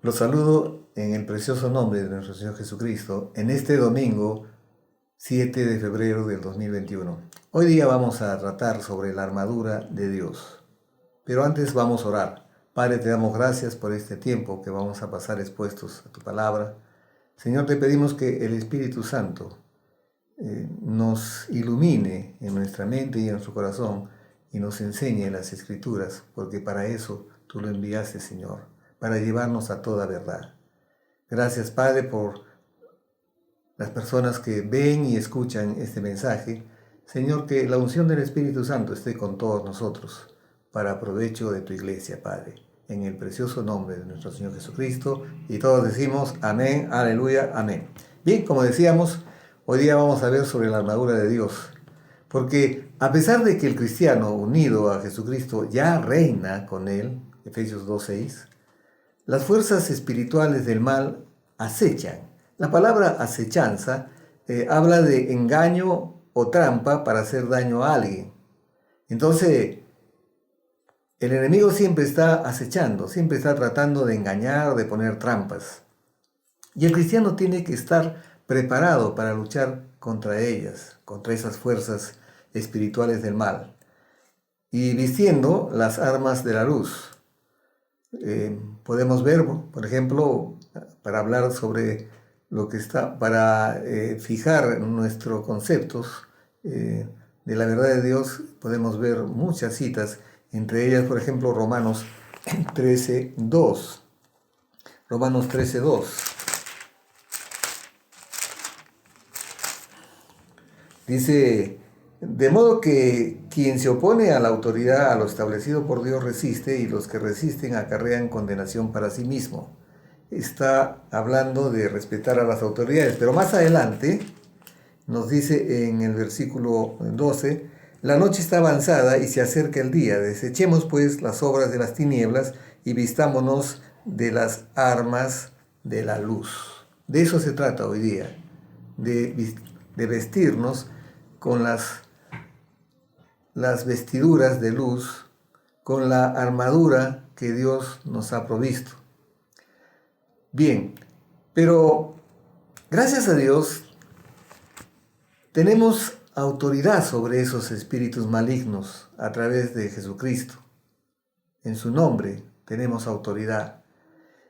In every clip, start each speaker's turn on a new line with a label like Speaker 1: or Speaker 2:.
Speaker 1: Los saludo en el precioso nombre de nuestro Señor Jesucristo en este domingo 7 de febrero del 2021. Hoy día vamos a tratar sobre la armadura de Dios. Pero antes vamos a orar. Padre, te damos gracias por este tiempo que vamos a pasar expuestos a tu palabra. Señor, te pedimos que el Espíritu Santo nos ilumine en nuestra mente y en nuestro corazón y nos enseñe las Escrituras, porque para eso tú lo enviaste, Señor, para llevarnos a toda verdad. Gracias, Padre, por las personas que ven y escuchan este mensaje. Señor, que la unción del Espíritu Santo esté con todos nosotros para provecho de tu iglesia, Padre. En el precioso nombre de nuestro Señor Jesucristo. Y todos decimos amén, aleluya, amén. Bien, como decíamos, hoy día vamos a ver sobre la armadura de Dios. Porque a pesar de que el cristiano unido a Jesucristo ya reina con él, Efesios 2:6, las fuerzas espirituales del mal acechan. La palabra acechanza habla de engaño o trampa para hacer daño a alguien. Entonces, el enemigo siempre está acechando, siempre está tratando de engañar, de poner trampas. Y el cristiano tiene que estar preparado para luchar contra ellas, contra esas fuerzas espirituales del mal, y vistiendo las armas de la luz. Podemos ver, por ejemplo, para hablar sobre lo que está, para fijar nuestros conceptos de la verdad de Dios, podemos ver muchas citas, entre ellas, por ejemplo, Romanos 13:2. Romanos 13:2. Dice, de modo que quien se opone a la autoridad, a lo establecido por Dios, resiste, y los que resisten acarrean condenación para sí mismo. Está hablando de respetar a las autoridades, pero más adelante nos dice en el versículo 12, la noche está avanzada y se acerca el día, desechemos pues las obras de las tinieblas y vistámonos de las armas de la luz. De eso se trata hoy día, de vestirnos con las vestiduras de luz, con la armadura que Dios nos ha provisto. Bien, pero gracias a Dios tenemos autoridad sobre esos espíritus malignos a través de Jesucristo. En su nombre tenemos autoridad.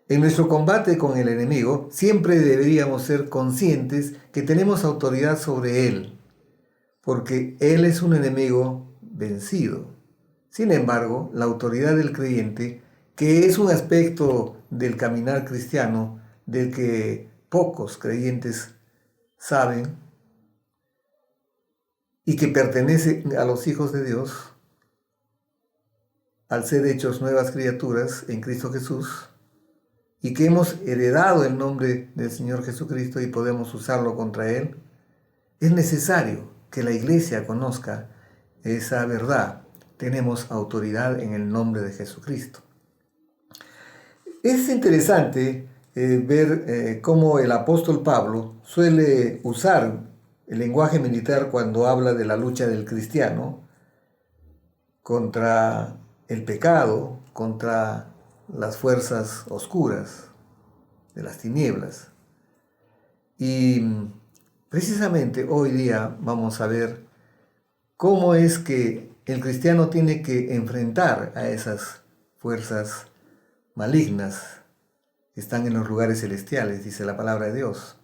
Speaker 1: En nuestro combate con el enemigo siempre deberíamos ser conscientes que tenemos autoridad sobre él, porque él es un enemigo vencido. Sin embargo, la autoridad del creyente, que es un aspecto del caminar cristiano del que pocos creyentes saben y que pertenece a los hijos de Dios, al ser hechos nuevas criaturas en Cristo Jesús, y que hemos heredado el nombre del Señor Jesucristo y podemos usarlo contra Él, es necesario que la iglesia conozca esa verdad. Tenemos autoridad en el nombre de Jesucristo. Es interesante ver cómo el apóstol Pablo suele usar el lenguaje militar cuando habla de la lucha del cristiano contra el pecado, contra las fuerzas oscuras de las tinieblas. Y precisamente hoy día vamos a ver cómo es que el cristiano tiene que enfrentar a esas fuerzas malignas que están en los lugares celestiales, dice la palabra de Dios.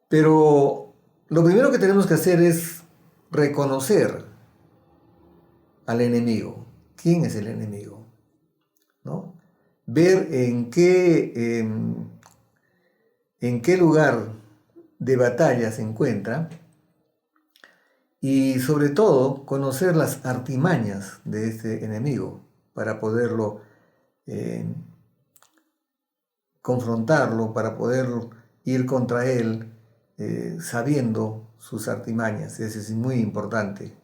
Speaker 1: Pero lo primero que tenemos que hacer es reconocer al enemigo. ¿Quién es el enemigo? ¿No? Ver en qué lugar de batalla se encuentra y sobre todo conocer las artimañas de este enemigo para poderlo confrontarlo, para poder ir contra él sabiendo sus artimañas. Eso es muy importante.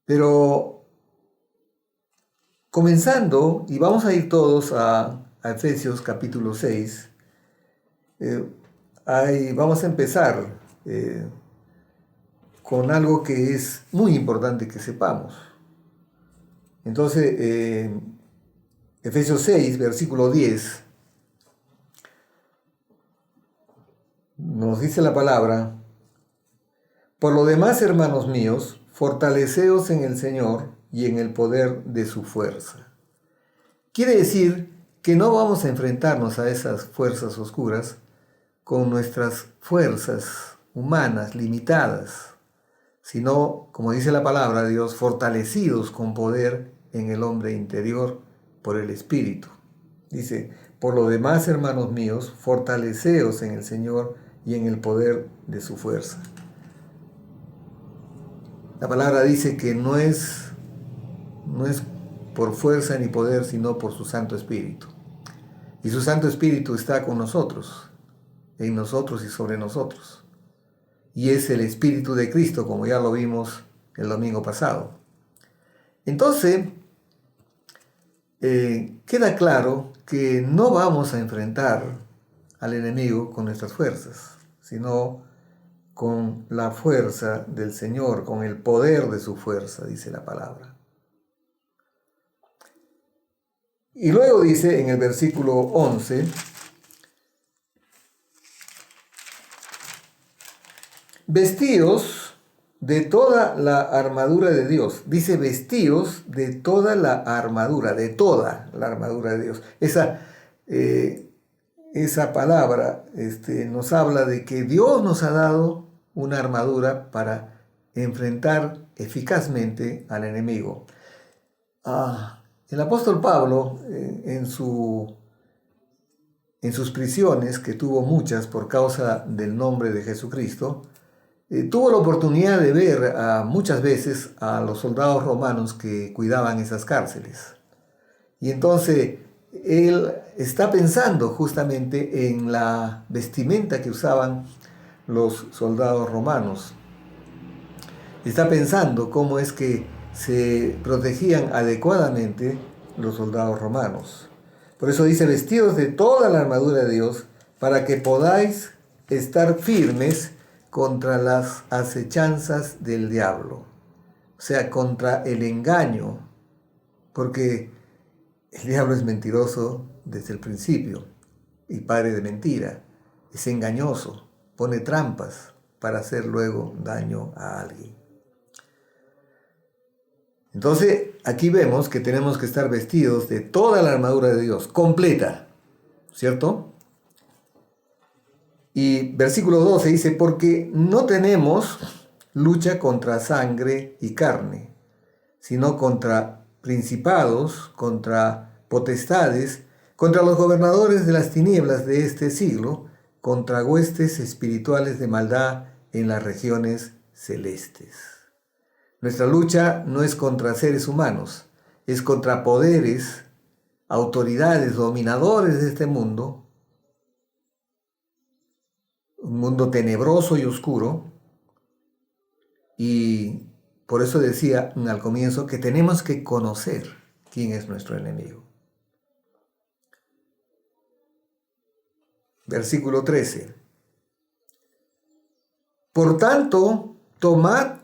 Speaker 1: Pero comenzando, y vamos a ir todos a Efesios capítulo 6, vamos a empezar con algo que es muy importante que sepamos. Entonces, Efesios 6, versículo 10, nos dice la palabra: por lo demás, hermanos míos, fortaleceos en el Señor y en el poder de su fuerza. Quiere decir que no vamos a enfrentarnos a esas fuerzas oscuras con nuestras fuerzas humanas limitadas, sino, como dice la palabra de Dios, fortalecidos con poder en el hombre interior por el Espíritu. Dice: por lo demás, hermanos míos, fortaleceos en el Señor y en el poder de su fuerza. La palabra dice que no es por fuerza ni poder, sino por su Santo Espíritu. Y su Santo Espíritu está con nosotros, en nosotros y sobre nosotros. Y es el Espíritu de Cristo, como ya lo vimos el domingo pasado. Entonces, queda claro que no vamos a enfrentar al enemigo con nuestras fuerzas, sino con la fuerza del Señor, con el poder de su fuerza, dice la palabra. Y luego dice en el versículo 11: vestíos de toda la armadura de Dios. Dice vestíos de toda la armadura de Dios. Esa palabra nos habla de que Dios nos ha dado una armadura para enfrentar eficazmente al enemigo. El apóstol Pablo, en sus prisiones, que tuvo muchas por causa del nombre de Jesucristo, tuvo la oportunidad de ver muchas veces a los soldados romanos que cuidaban esas cárceles. Y entonces él está pensando justamente en la vestimenta que usaban los soldados romanos. Está pensando cómo es que se protegían adecuadamente los soldados romanos. Por eso dice: vestidos de toda la armadura de Dios, para que podáis estar firmes contra las acechanzas del diablo. O sea, contra el engaño, porque el diablo es mentiroso desde el principio y padre de mentira. Es engañoso, pone trampas para hacer luego daño a alguien. Entonces, aquí vemos que tenemos que estar vestidos de toda la armadura de Dios, completa, ¿cierto? Y versículo 12 dice: porque no tenemos lucha contra sangre y carne, sino contra principados, contra potestades, contra los gobernadores de las tinieblas de este siglo, contra huestes espirituales de maldad en las regiones celestes. Nuestra lucha no es contra seres humanos, es contra poderes, autoridades, dominadores de este mundo, un mundo tenebroso y oscuro. Y por eso decía al comienzo que tenemos que conocer quién es nuestro enemigo. Versículo 13. Por tanto, tomad,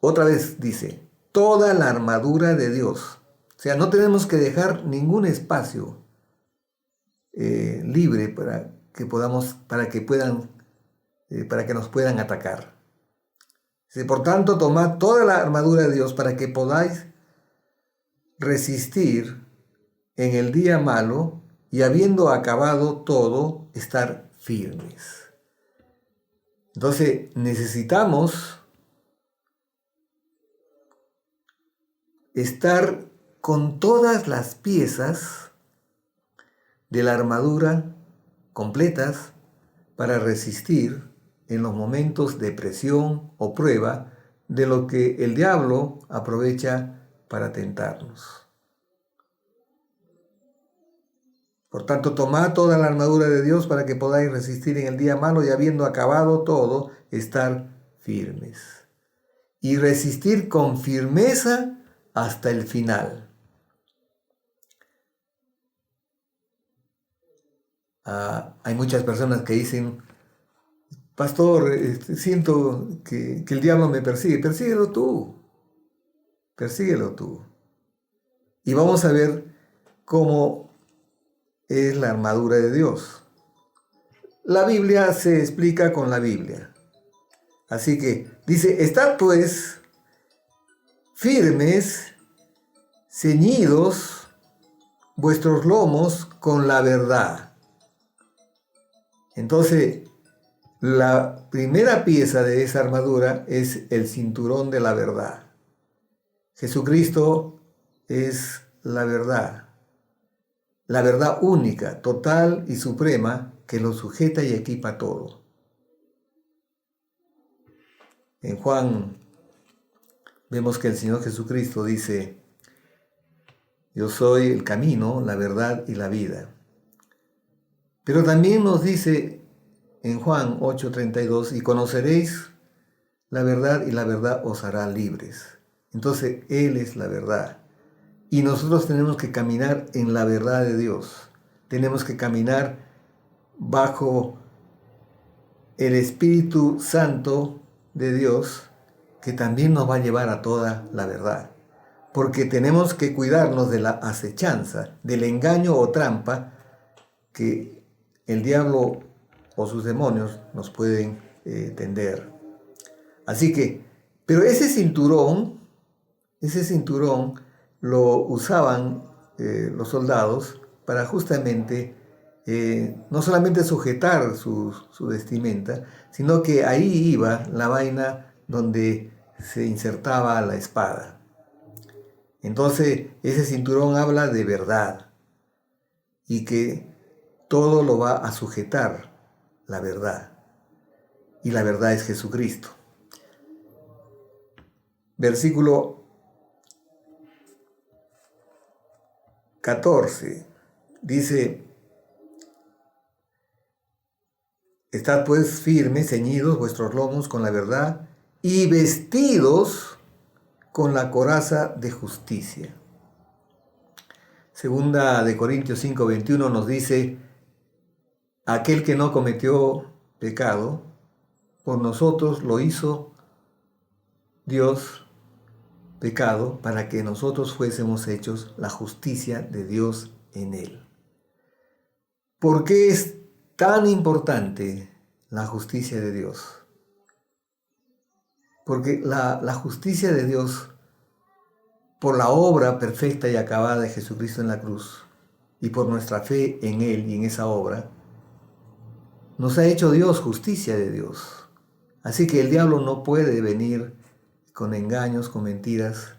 Speaker 1: otra vez dice, toda la armadura de Dios. O sea, no tenemos que dejar ningún espacio libre para que nos puedan atacar. Dice: por tanto, tomad toda la armadura de Dios para que podáis resistir en el día malo y, habiendo acabado todo, estar firmes. Entonces, necesitamos estar con todas las piezas de la armadura completas para resistir en los momentos de presión o prueba de lo que el diablo aprovecha para tentarnos. Por tanto, tomad toda la armadura de Dios para que podáis resistir en el día malo y, habiendo acabado todo, estar firmes. Y resistir con firmeza hasta el final. Hay muchas personas que dicen: pastor, siento que el diablo me persigue. Persíguelo tú. Y vamos a ver cómo es la armadura de Dios. La Biblia se explica con la Biblia. Así que dice, estad pues firmes, ceñidos vuestros lomos con la verdad. Entonces, la primera pieza de esa armadura es el cinturón de la verdad. Jesucristo es la verdad única, total y suprema que lo sujeta y equipa todo. En Juan vemos que el Señor Jesucristo dice, yo soy el camino, la verdad y la vida. Pero también nos dice en Juan 8:32, y conoceréis la verdad y la verdad os hará libres. Entonces Él es la verdad. Y nosotros tenemos que caminar en la verdad de Dios. Tenemos que caminar bajo el Espíritu Santo de Dios, que también nos va a llevar a toda la verdad. Porque tenemos que cuidarnos de la acechanza, del engaño o trampa que el diablo o sus demonios nos pueden tender. Así que, pero ese cinturón lo usaban los soldados para justamente no solamente sujetar su vestimenta, sino que ahí iba la vaina donde se insertaba la espada. Entonces, ese cinturón habla de verdad y que todo lo va a sujetar la verdad. Y la verdad es Jesucristo. Versículo 14 dice, estad pues firmes, ceñidos vuestros lomos con la verdad y vestidos con la coraza de justicia. Segunda de Corintios 5:21 nos dice, aquel que no cometió pecado, por nosotros lo hizo Dios pecado para que nosotros fuésemos hechos la justicia de Dios en él. ¿Por qué es tan importante la justicia de Dios? Porque la justicia de Dios, por la obra perfecta y acabada de Jesucristo en la cruz, y por nuestra fe en Él y en esa obra, nos ha hecho Dios justicia de Dios. Así que el diablo no puede venir con engaños, con mentiras,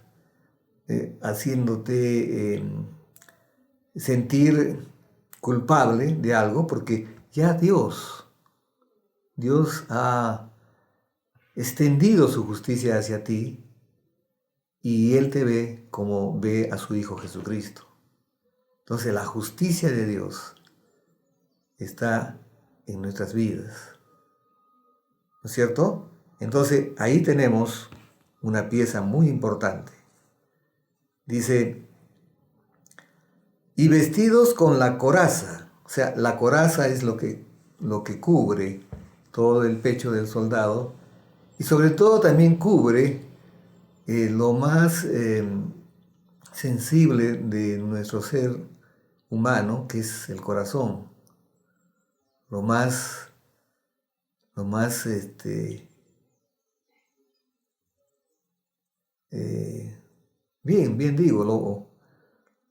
Speaker 1: haciéndote sentir culpable de algo, porque ya Dios ha extendido su justicia hacia ti y Él te ve como ve a su Hijo Jesucristo. Entonces la justicia de Dios está en nuestras vidas, ¿no es cierto? Entonces ahí tenemos una pieza muy importante. Dice, y vestidos con la coraza, o sea, la coraza es lo que cubre todo el pecho del soldado y sobre todo también cubre lo más sensible de nuestro ser humano, que es el corazón, lo más bien digo,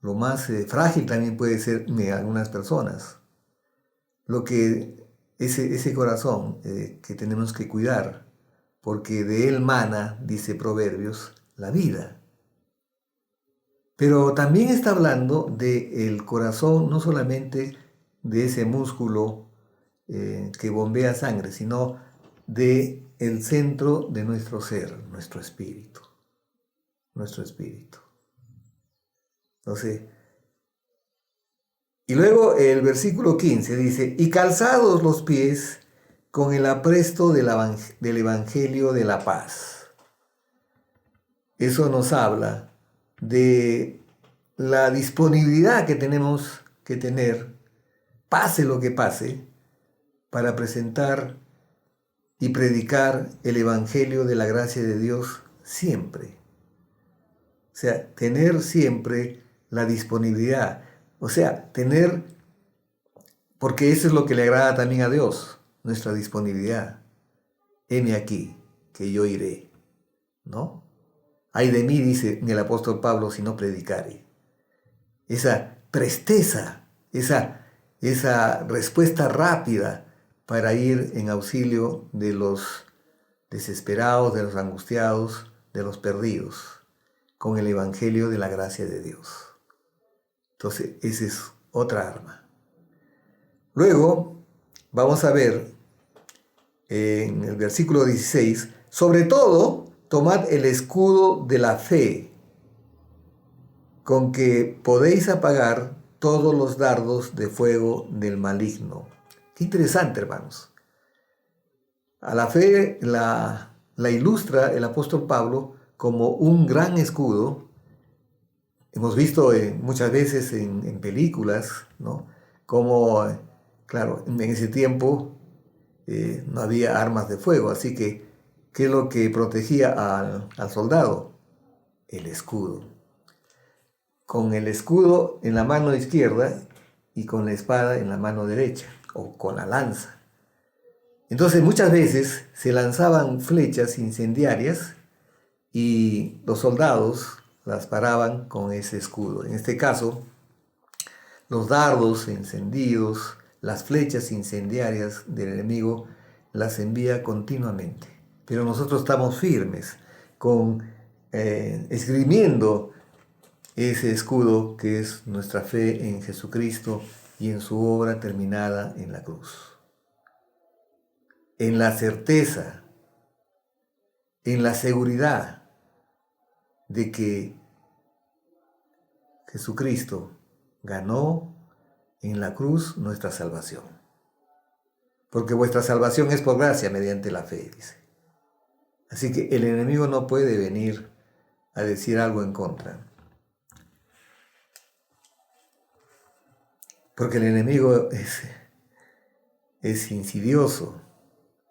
Speaker 1: lo más frágil también puede ser de algunas personas. Lo que ese corazón que tenemos que cuidar, porque de él mana, dice Proverbios, la vida. Pero también está hablando del corazón, no solamente de ese músculo que bombea sangre, sino de el centro de nuestro ser, nuestro espíritu. Entonces, y luego el versículo 15 dice, y calzados los pies con el apresto del Evangelio de la paz. Eso nos habla de la disponibilidad que tenemos que tener, pase lo que pase, para presentar y predicar el Evangelio de la gracia de Dios siempre. O sea, tener siempre la disponibilidad, O sea, porque eso es lo que le agrada también a Dios, nuestra disponibilidad. Heme aquí, que yo iré, ¿no? Ay de mí, dice el apóstol Pablo, si no predicare. Esa presteza, esa respuesta rápida para ir en auxilio de los desesperados, de los angustiados, de los perdidos, con el evangelio de la gracia de Dios. Entonces, esa es otra arma. Luego, vamos a ver en el versículo 16, sobre todo, tomad el escudo de la fe, con que podéis apagar todos los dardos de fuego del maligno. Qué interesante, hermanos. A la fe la ilustra el apóstol Pablo como un gran escudo. Hemos visto muchas veces en películas, ¿no? Como, claro, en ese tiempo no había armas de fuego, así que, ¿qué es lo que protegía al soldado? El escudo. Con el escudo en la mano izquierda y con la espada en la mano derecha, o con la lanza. Entonces muchas veces se lanzaban flechas incendiarias y los soldados las paraban con ese escudo. En este caso, los dardos encendidos, las flechas incendiarias del enemigo las envía continuamente. Pero nosotros estamos firmes, esgrimiendo ese escudo que es nuestra fe en Jesucristo y en su obra terminada en la cruz. En la certeza, en la seguridad de que Jesucristo ganó en la cruz nuestra salvación. Porque vuestra salvación es por gracia mediante la fe, dice. Así que el enemigo no puede venir a decir algo en contra. Porque el enemigo es insidioso,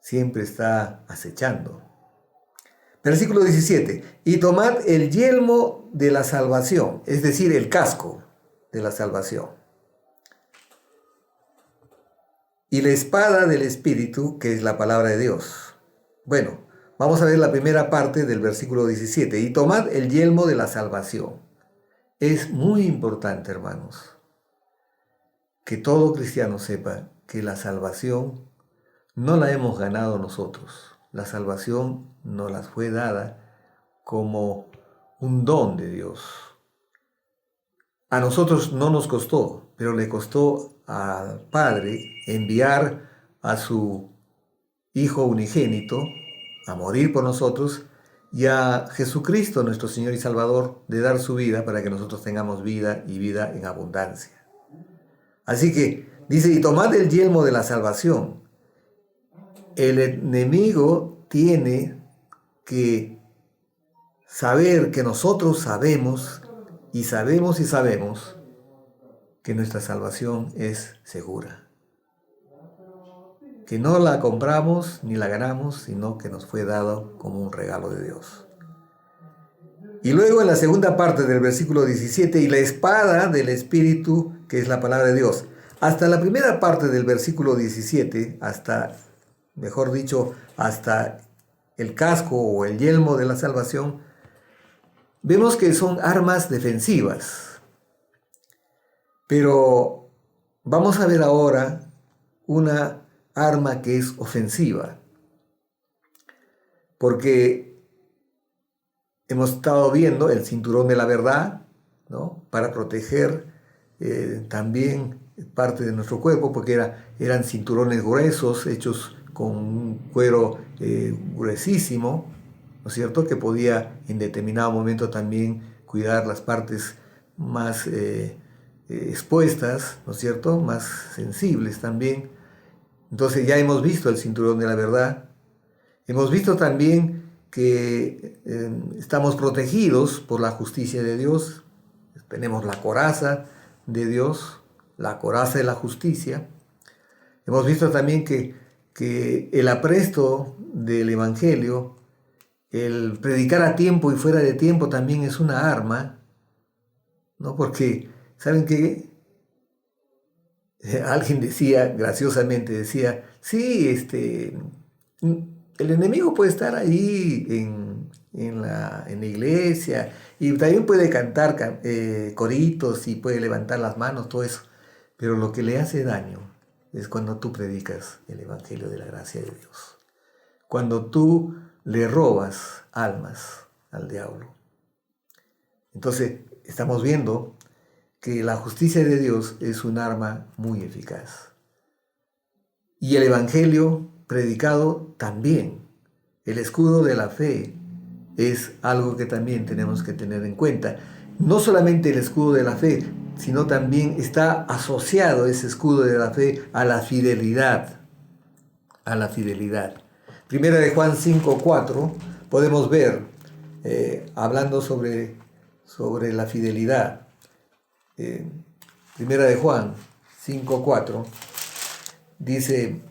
Speaker 1: siempre está acechando. Versículo 17. Y tomad el yelmo de la salvación, es decir, el casco de la salvación. Y la espada del Espíritu, que es la palabra de Dios. Bueno, vamos a ver la primera parte del versículo 17. Y tomad el yelmo de la salvación. Es muy importante, hermanos, que todo cristiano sepa que la salvación no la hemos ganado nosotros. La salvación nos la fue dada como un don de Dios. A nosotros no nos costó, pero le costó al Padre enviar a su Hijo unigénito a morir por nosotros y a Jesucristo, nuestro Señor y Salvador, de dar su vida para que nosotros tengamos vida y vida en abundancia. Así que dice, y tomad el yelmo de la salvación. El enemigo tiene que saber que nosotros sabemos que nuestra salvación es segura. Que no la compramos ni la ganamos, sino que nos fue dado como un regalo de Dios. Y luego en la segunda parte del versículo 17, y la espada del Espíritu, que es la palabra de Dios. Hasta la primera parte del versículo 17, hasta el casco o el yelmo de la salvación, vemos que son armas defensivas. Pero vamos a ver ahora una arma que es ofensiva. Porque hemos estado viendo el cinturón de la verdad, ¿no? Para proteger también parte de nuestro cuerpo, porque eran cinturones gruesos, hechos con un cuero gruesísimo, ¿no es cierto?, que podía en determinado momento también cuidar las partes más expuestas, ¿no es cierto?, más sensibles también. Entonces ya hemos visto el cinturón de la verdad. Hemos visto también que estamos protegidos por la justicia de Dios. Tenemos la coraza de Dios, la coraza de la justicia. Hemos visto también que el apresto del Evangelio, el predicar a tiempo y fuera de tiempo también es una arma, ¿no? Porque, ¿saben qué? Alguien decía, graciosamente decía, sí, el enemigo puede estar ahí en la iglesia y también puede cantar coritos y puede levantar las manos, todo eso. Pero lo que le hace daño es cuando tú predicas el Evangelio de la gracia de Dios. Cuando tú le robas almas al diablo. Entonces, estamos viendo que la justicia de Dios es un arma muy eficaz. Y el Evangelio predicado también. El escudo de la fe es algo que también tenemos que tener en cuenta. No solamente el escudo de la fe, sino también está asociado ese escudo de la fe a la fidelidad. A la fidelidad. Primera de Juan 5:4 podemos ver, hablando sobre la fidelidad. Primera de Juan 5:4 dice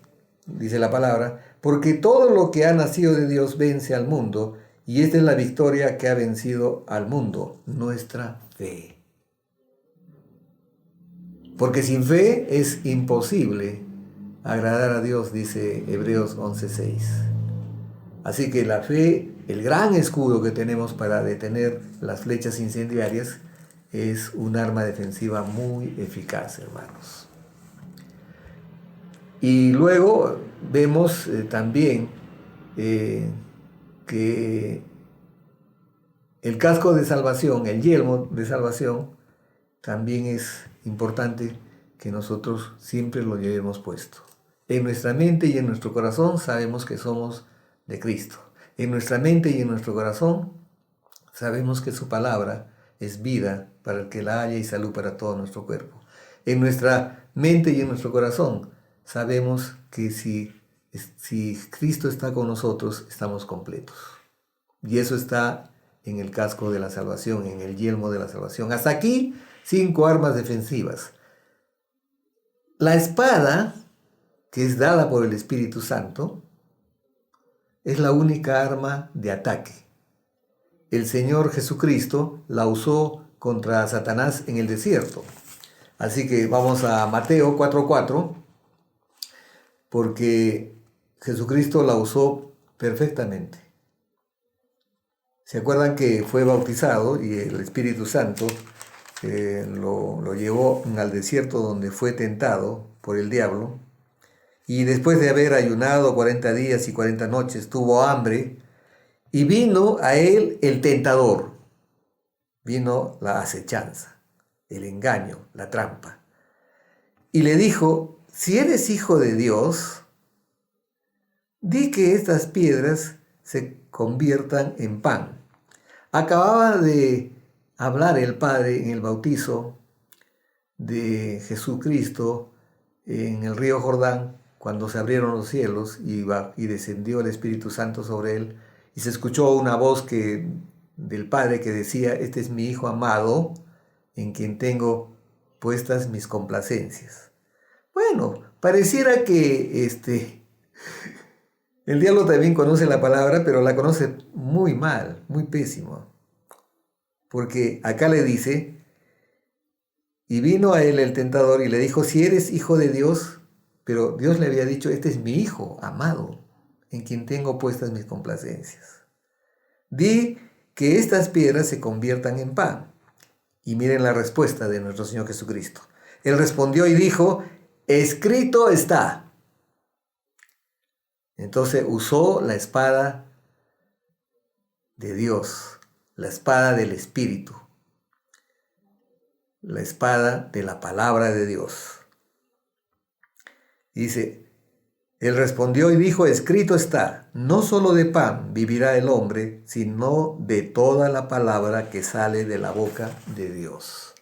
Speaker 1: la palabra, porque todo lo que ha nacido de Dios vence al mundo, y esta es la victoria que ha vencido al mundo, nuestra fe. Porque sin fe es imposible agradar a Dios, dice Hebreos 11:6. Así que la fe, el gran escudo que tenemos para detener las flechas incendiarias, es un arma defensiva muy eficaz, hermanos. Y luego vemos también que el casco de salvación, el yelmo de salvación, también es importante que nosotros siempre lo llevemos puesto. En nuestra mente y en nuestro corazón sabemos que somos de Cristo. En nuestra mente y en nuestro corazón sabemos que su palabra es vida para el que la haya y salud para todo nuestro cuerpo. En nuestra mente y en nuestro corazón sabemos que si Cristo está con nosotros, estamos completos. Y eso está en el casco de la salvación, en el yelmo de la salvación. Hasta aquí, 5 armas defensivas. La espada, que es dada por el Espíritu Santo, es la única arma de ataque. El Señor Jesucristo la usó contra Satanás en el desierto. Así que vamos a Mateo 4:4, porque Jesucristo la usó perfectamente. ¿Se acuerdan que fue bautizado y el Espíritu Santo lo llevó al desierto donde fue tentado por el diablo? Y después de haber ayunado 40 días y 40 noches, tuvo hambre y vino a él el tentador. Vino la acechanza, el engaño, la trampa. Y le dijo, si eres hijo de Dios, di que estas piedras se conviertan en pan. Acababa de hablar el Padre en el bautizo de Jesucristo en el río Jordán, cuando se abrieron los cielos y descendió el Espíritu Santo sobre él, y se escuchó una voz del Padre que decía, este es mi Hijo amado, en quien tengo puestas mis complacencias. Bueno, pareciera que el diablo también conoce la palabra, pero la conoce muy mal, muy pésimo. Porque acá le dice, y vino a él el tentador y le dijo, si eres hijo de Dios, pero Dios le había dicho, este es mi Hijo amado, en quien tengo puestas mis complacencias. Di que estas piedras se conviertan en pan. Y miren la respuesta de nuestro Señor Jesucristo. Él respondió y dijo, escrito está. Entonces usó la espada de Dios, la espada del Espíritu, la espada de la palabra de Dios. Dice, él respondió y dijo, escrito está, no solo de pan vivirá el hombre, sino de toda la palabra que sale de la boca de Dios.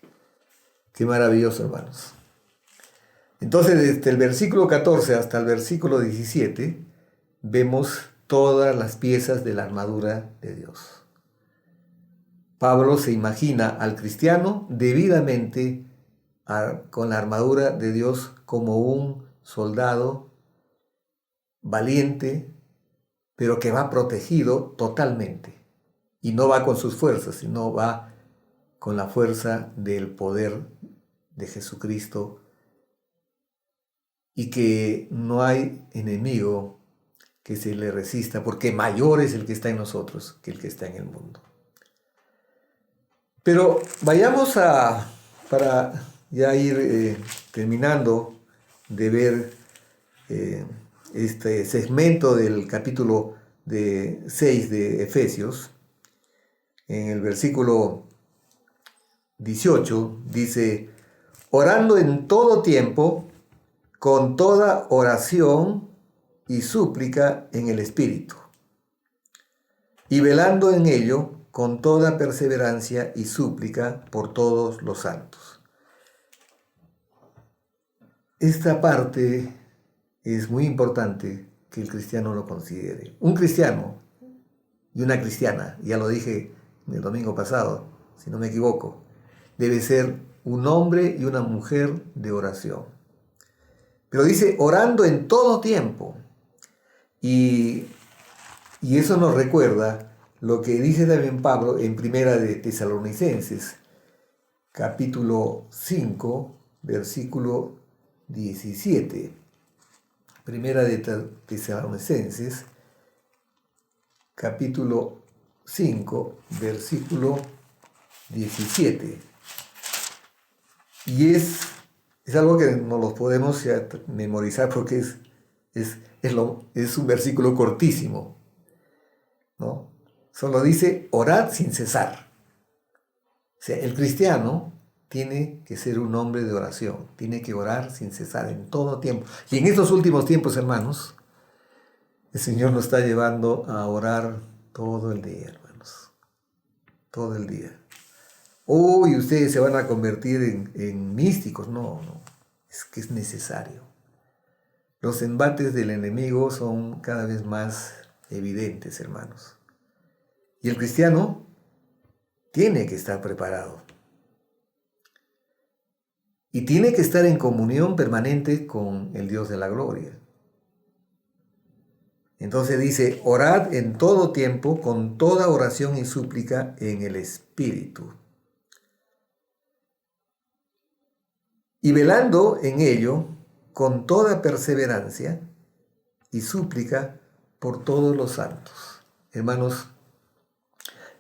Speaker 1: Qué maravilloso, hermanos. Entonces, desde el versículo 14 hasta el versículo 17, vemos todas las piezas de la armadura de Dios. Pablo se imagina al cristiano debidamente con la armadura de Dios como un soldado valiente, pero que va protegido totalmente. Y no va con sus fuerzas, sino va con la fuerza del poder de Jesucristo y que no hay enemigo que se le resista, porque mayor es el que está en nosotros que el que está en el mundo. Pero vayamos para ya ir terminando de ver este segmento del capítulo 6 de Efesios. En el versículo 18 dice: orando en todo tiempo, con toda oración y súplica en el Espíritu, y velando en ello con toda perseverancia y súplica por todos los santos. Esta parte es muy importante que el cristiano lo considere. Un cristiano y una cristiana, ya lo dije el domingo pasado, si no me equivoco, debe ser un hombre y una mujer de oración. Pero dice orando en todo tiempo. Y eso nos recuerda lo que dice también Pablo en Primera de Tesalonicenses, capítulo 5, versículo 17. Primera de Tesalonicenses, capítulo 5, versículo 17. Y es algo que no lo podemos ya memorizar porque es un versículo cortísimo, ¿no? Solo dice orad sin cesar. O sea, el cristiano tiene que ser un hombre de oración, tiene que orar sin cesar en todo tiempo. Y en estos últimos tiempos, hermanos, el Señor nos está llevando a orar todo el día, hermanos. Todo el día. Y ustedes se van a convertir en místicos. No, es que es necesario. Los embates del enemigo son cada vez más evidentes, hermanos. Y el cristiano tiene que estar preparado. Y tiene que estar en comunión permanente con el Dios de la gloria. Entonces dice, orad en todo tiempo, con toda oración y súplica en el Espíritu. Y velando en ello, con toda perseverancia y súplica por todos los santos. Hermanos,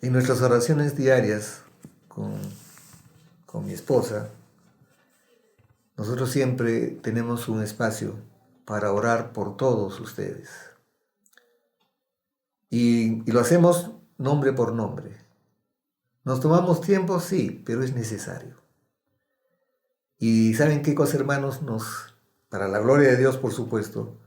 Speaker 1: en nuestras oraciones diarias con mi esposa, nosotros siempre tenemos un espacio para orar por todos ustedes. Y lo hacemos nombre por nombre. ¿Nos tomamos tiempo? Sí, pero es necesario. Y ¿saben qué cosa, hermanos? Para la gloria de Dios, por supuesto,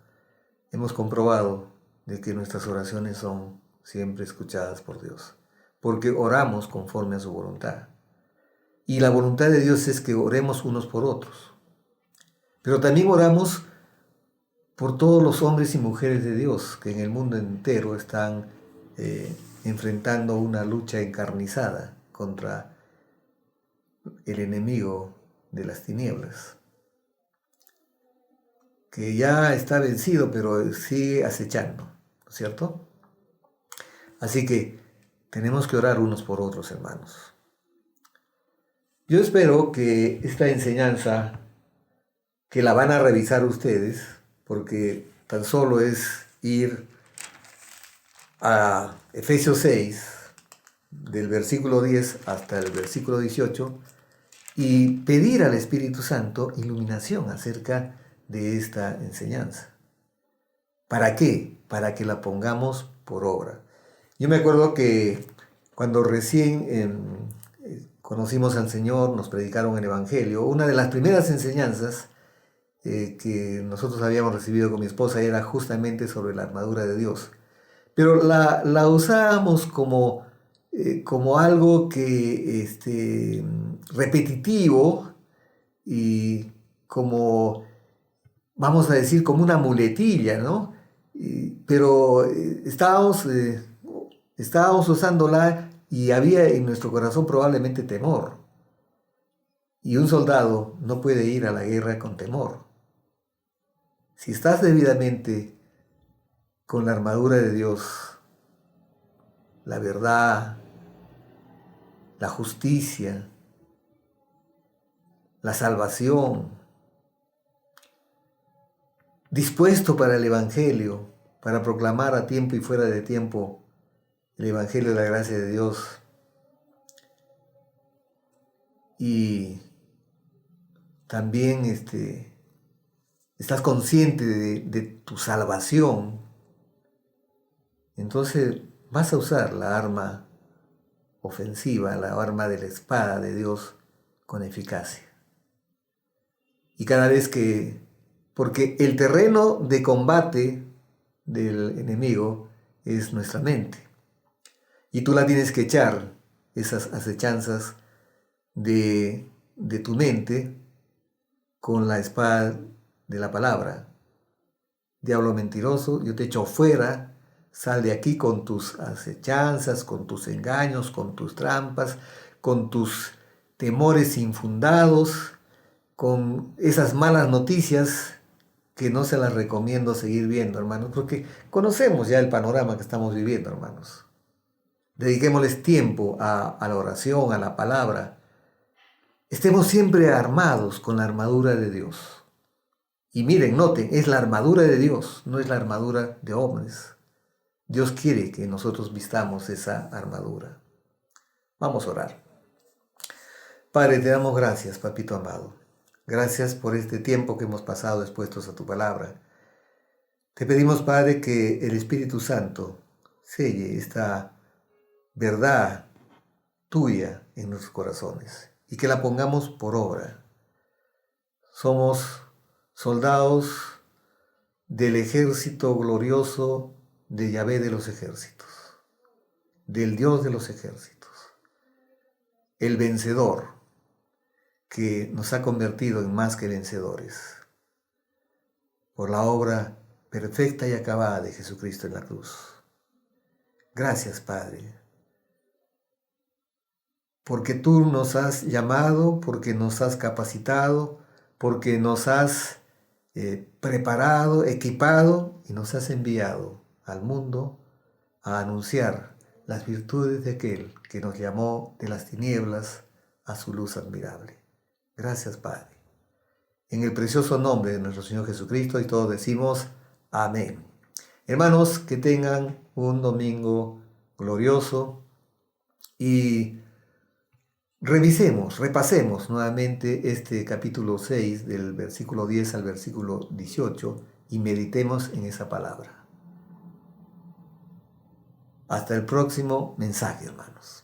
Speaker 1: hemos comprobado de que nuestras oraciones son siempre escuchadas por Dios, porque oramos conforme a su voluntad. Y la voluntad de Dios es que oremos unos por otros. Pero también oramos por todos los hombres y mujeres de Dios que en el mundo entero están enfrentando una lucha encarnizada contra el enemigo de las tinieblas, que ya está vencido, pero sigue acechando, ¿no es cierto? Así que tenemos que orar unos por otros, hermanos. Yo espero que esta enseñanza, que la van a revisar ustedes, porque tan solo es ir a Efesios 6, del versículo 10 hasta el versículo 18, y pedir al Espíritu Santo iluminación acerca de esta enseñanza. ¿Para qué? Para que la pongamos por obra. Yo me acuerdo que cuando recién conocimos al Señor, nos predicaron el Evangelio, una de las primeras enseñanzas que nosotros habíamos recibido con mi esposa era justamente sobre la armadura de Dios. Pero la usábamos como algo que repetitivo y como, vamos a decir, como una muletilla, ¿no? Pero estábamos usándola y había en nuestro corazón probablemente temor. Y un soldado no puede ir a la guerra con temor. Si estás debidamente con la armadura de Dios, la verdad, la justicia, la salvación, dispuesto para el Evangelio, para proclamar a tiempo y fuera de tiempo el Evangelio de la gracia de Dios. Y también estás consciente de tu salvación, entonces vas a usar la arma ofensiva, la arma de la espada de Dios con eficacia. Y cada vez porque el terreno de combate del enemigo es nuestra mente. Y tú la tienes que echar, esas acechanzas de tu mente, con la espada de la palabra. Diablo mentiroso, yo te echo fuera, sal de aquí con tus acechanzas, con tus engaños, con tus trampas, con tus temores infundados, con esas malas noticias que no se las recomiendo seguir viendo, hermanos, porque conocemos ya el panorama que estamos viviendo, hermanos. Dediquémosles tiempo a la oración, a la palabra. Estemos siempre armados con la armadura de Dios. Y miren, noten, es la armadura de Dios, no es la armadura de hombres. Dios quiere que nosotros vistamos esa armadura. Vamos a orar. Padre, te damos gracias, papito amado. Gracias por este tiempo que hemos pasado expuestos a tu palabra. Te pedimos, Padre, que el Espíritu Santo selle esta verdad tuya en nuestros corazones y que la pongamos por obra. Somos soldados del ejército glorioso de Yahvé de los ejércitos, del Dios de los ejércitos, el vencedor que nos ha convertido en más que vencedores por la obra perfecta y acabada de Jesucristo en la cruz. Gracias, Padre, porque tú nos has llamado, porque nos has capacitado, porque nos has preparado, equipado y nos has enviado al mundo a anunciar las virtudes de aquel que nos llamó de las tinieblas a su luz admirable. Gracias, Padre. En el precioso nombre de nuestro Señor Jesucristo, y todos decimos amén. Hermanos, que tengan un domingo glorioso y repasemos nuevamente este capítulo 6 del versículo 10 al versículo 18 y meditemos en esa palabra. Hasta el próximo mensaje, hermanos.